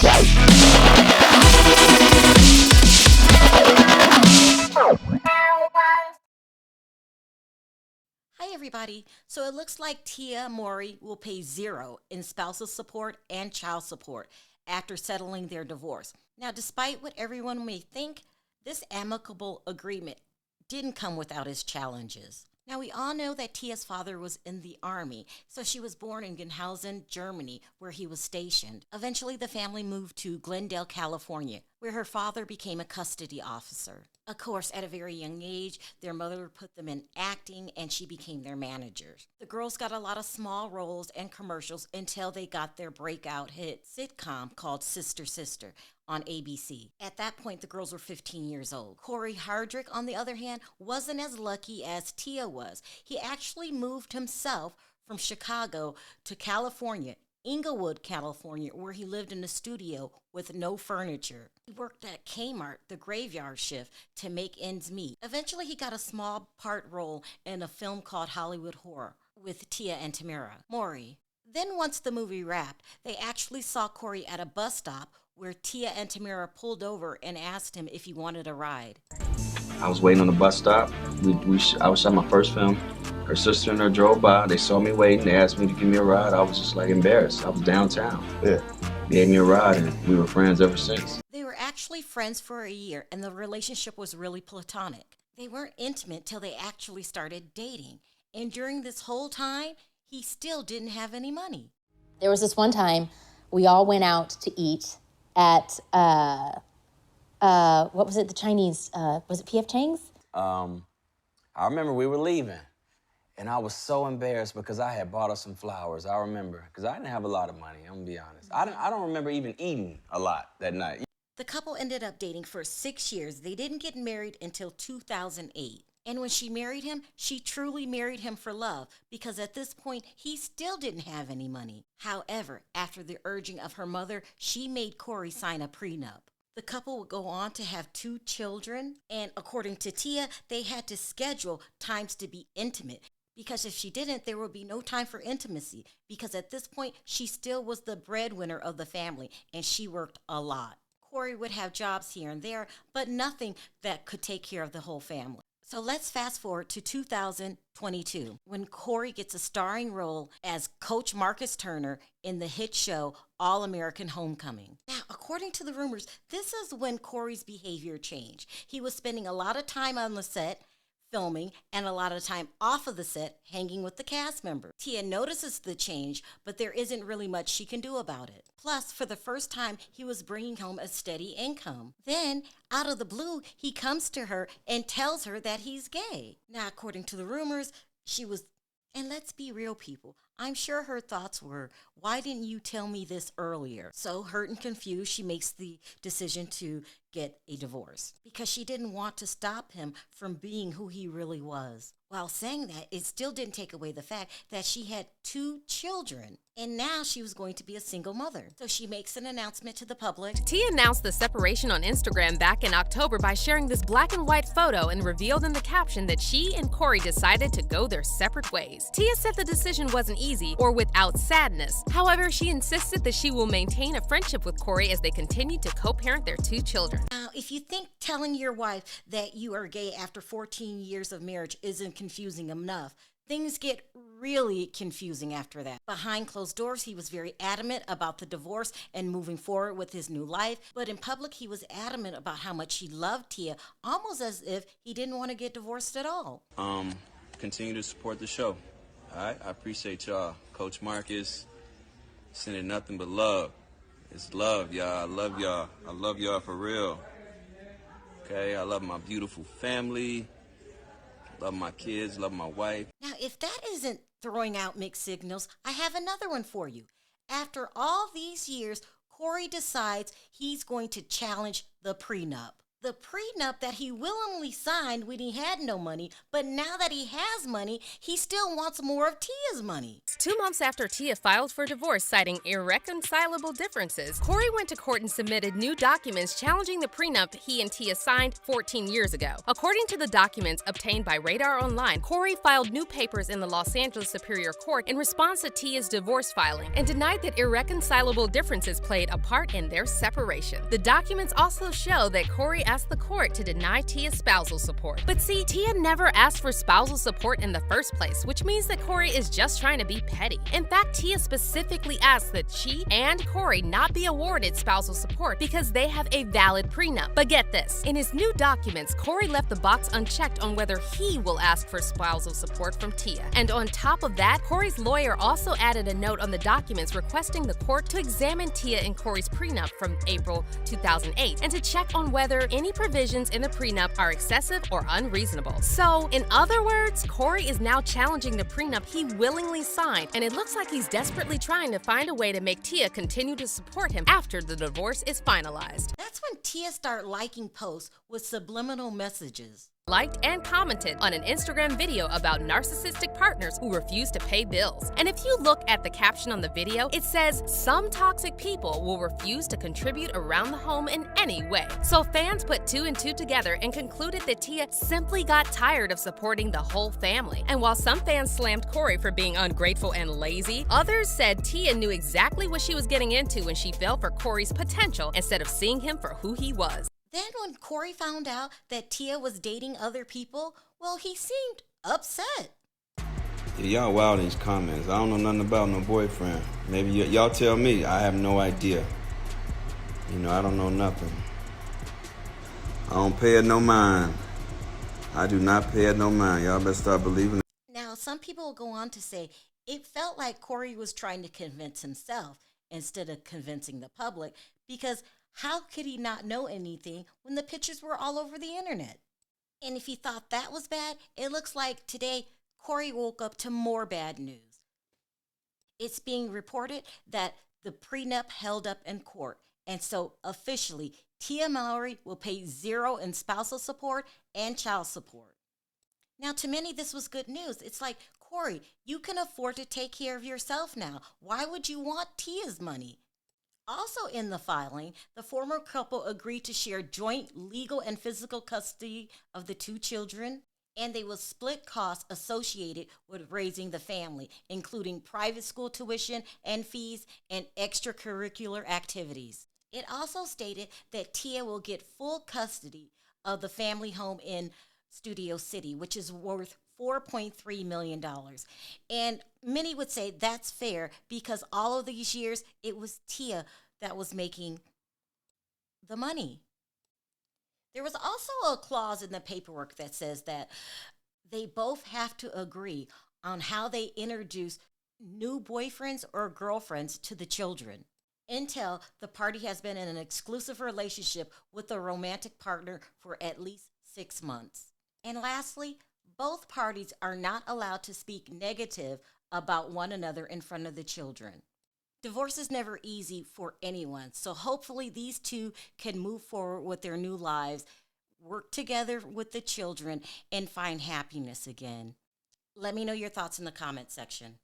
Hi, everybody. So it looks like Tia Mowry will pay zero in spousal support and child support after settling their divorce. Now, despite what everyone may think, this amicable agreement didn't come without its challenges. Now, we all know that Tia's father was in the army, so she was born in Gunhausen, Germany, where he was stationed. Eventually, the family moved to Glendale, California, where her father became a custody officer. Of course, at a very young age, their mother put them in acting and she became their manager. The girls got a lot of small roles and commercials until they got their breakout hit sitcom called Sister Sister on ABC. At that point, the girls were 15 years old. Cory Hardrict, on the other hand, wasn't as lucky as Tia was. He actually moved himself from Chicago to California, Inglewood, California, where he lived in a studio with no furniture. He worked at Kmart, the graveyard shift, to make ends meet. Eventually, he got a small part role in a film called Hollywood Horror with Tia and Tamara Mowry. Then once the movie wrapped, they actually saw Cory at a bus stop where Tia and Tamara pulled over and asked him if he wanted a ride. I was waiting on the bus stop. I was shot my first film. Her sister and her drove by. They saw me waiting. They asked me to give me a ride. I was just like embarrassed. I was downtown. Yeah. They gave me a ride and we were friends ever since. They were actually friends for a year and the relationship was really platonic. They weren't intimate till they actually started dating. And during this whole time, he still didn't have any money. There was this one time we all went out to eat at, what was it, the Chinese, was it P.F. Chang's? I remember we were leaving, and I was so embarrassed because I had bought her some flowers. I remember, because I didn't have a lot of money, I'm gonna be honest. I don't remember even eating a lot that night. The couple ended up dating for 6 years. They didn't get married until 2008. And when she married him, she truly married him for love because at this point, he still didn't have any money. However, after the urging of her mother, she made Cory sign a prenup. The couple would go on to have 2 children, and according to Tia, they had to schedule times to be intimate because if she didn't, there would be no time for intimacy because at this point, she still was the breadwinner of the family and she worked a lot. Cory would have jobs here and there, but nothing that could take care of the whole family. So let's fast forward to 2022 when Cory gets a starring role as Coach Marcus Turner in the hit show All American Homecoming. Now, according to the rumors, this is when Cory's behavior changed. He was spending a lot of time on the set filming and a lot of time off of the set hanging with the cast members. Tia notices the change, but there isn't really much she can do about it. Plus, for the first time, he was bringing home a steady income. Then, out of the blue, he comes to her and tells her that he's gay. Now, according to the rumors, she was, and let's be real, people, I'm sure her thoughts were, why didn't you tell me this earlier? So, hurt and confused, she makes the decision to get a divorce because she didn't want to stop him from being who he really was. While saying that, it still didn't take away the fact that she had 2 children and now she was going to be a single mother. So she makes an announcement to the public. Tia announced the separation on Instagram back in October by sharing this black and white photo and revealed in the caption that she and Cory decided to go their separate ways. Tia said the decision wasn't easy or without sadness. However, she insisted that she will maintain a friendship with Cory as they continue to co-parent their 2 children. Now, if you think telling your wife that you are gay after 14 years of marriage isn't confusing enough, things get really confusing after that. Behind closed doors, he was very adamant about the divorce and moving forward with his new life. But in public, he was adamant about how much he loved Tia, almost as if he didn't want to get divorced at all. Continue to support the show. All right, I appreciate y'all. Coach Marcus, sending nothing but love. It's love, y'all. I love y'all. I love y'all for real. Okay, I love my beautiful family. Love my kids, love my wife. Now, if that isn't throwing out mixed signals, I have another one for you. After all these years, Cory decides he's going to challenge the prenup. the prenup that he willingly signed when he had no money, but now that he has money, he still wants more of Tia's money. 2 months after Tia filed for divorce citing irreconcilable differences, Cory went to court and submitted new documents challenging the prenup he and Tia signed 14 years ago. According to the documents obtained by Radar Online, Cory filed new papers in the Los Angeles Superior Court in response to Tia's divorce filing and denied that irreconcilable differences played a part in their separation. The documents also show that Cory asked the court to deny Tia's spousal support. But see, Tia never asked for spousal support in the first place, which means that Cory is just trying to be petty. In fact, Tia specifically asked that she and Cory not be awarded spousal support because they have a valid prenup. But get this, in his new documents, Cory left the box unchecked on whether he will ask for spousal support from Tia. And on top of that, Cory's lawyer also added a note on the documents requesting the court to examine Tia and Cory's prenup from April 2008 and to check on whether any provisions in the prenup are excessive or unreasonable. So, in other words, Cory is now challenging the prenup he willingly signed, and it looks like he's desperately trying to find a way to make Tia continue to support him after the divorce is finalized. That's when Tia started liking posts with subliminal messages. Liked and commented on an Instagram video about narcissistic partners who refuse to pay bills. And if you look at the caption on the video, it says, "Some toxic people will refuse to contribute around the home in any way." So fans put 2 and 2 together and concluded that Tia simply got tired of supporting the whole family. And while some fans slammed Cory for being ungrateful and lazy, others said Tia knew exactly what she was getting into when she fell for Cory's potential instead of seeing him for who he was. Then when Cory found out that Tia was dating other people, well, he seemed upset. Yeah, y'all wild in these comments. I don't know nothing about no boyfriend. Maybe y'all tell me. I have no idea. I don't know nothing. I don't pay it no mind. I do not pay it no mind. Y'all better start believing it. Now, some people will go on to say it felt like Cory was trying to convince himself instead of convincing the public, because how could he not know anything when the pictures were all over the internet? And if he thought that was bad, it looks like today Cory woke up to more bad news. It's being reported that the prenup held up in court, and so officially Tia Mowry will pay 0 in spousal support and child support. Now, to many, this was good news. It's like, Cory, you can afford to take care of yourself now. Why would you want Tia's money? Also in the filing, the former couple agreed to share joint legal and physical custody of the 2 children, and they will split costs associated with raising the family, including private school tuition and fees and extracurricular activities. It also stated that Tia will get full custody of the family home in Studio City, which is worth $4.3 million. And many would say that's fair because all of these years, it was Tia that was making the money. There was also a clause in the paperwork that says that they both have to agree on how they introduce new boyfriends or girlfriends to the children until the party has been in an exclusive relationship with a romantic partner for at least 6 months. And lastly, both parties are not allowed to speak negative about one another in front of the children. Divorce is never easy for anyone, so hopefully these two can move forward with their new lives, work together with the children, and find happiness again. Let me know your thoughts in the comment section.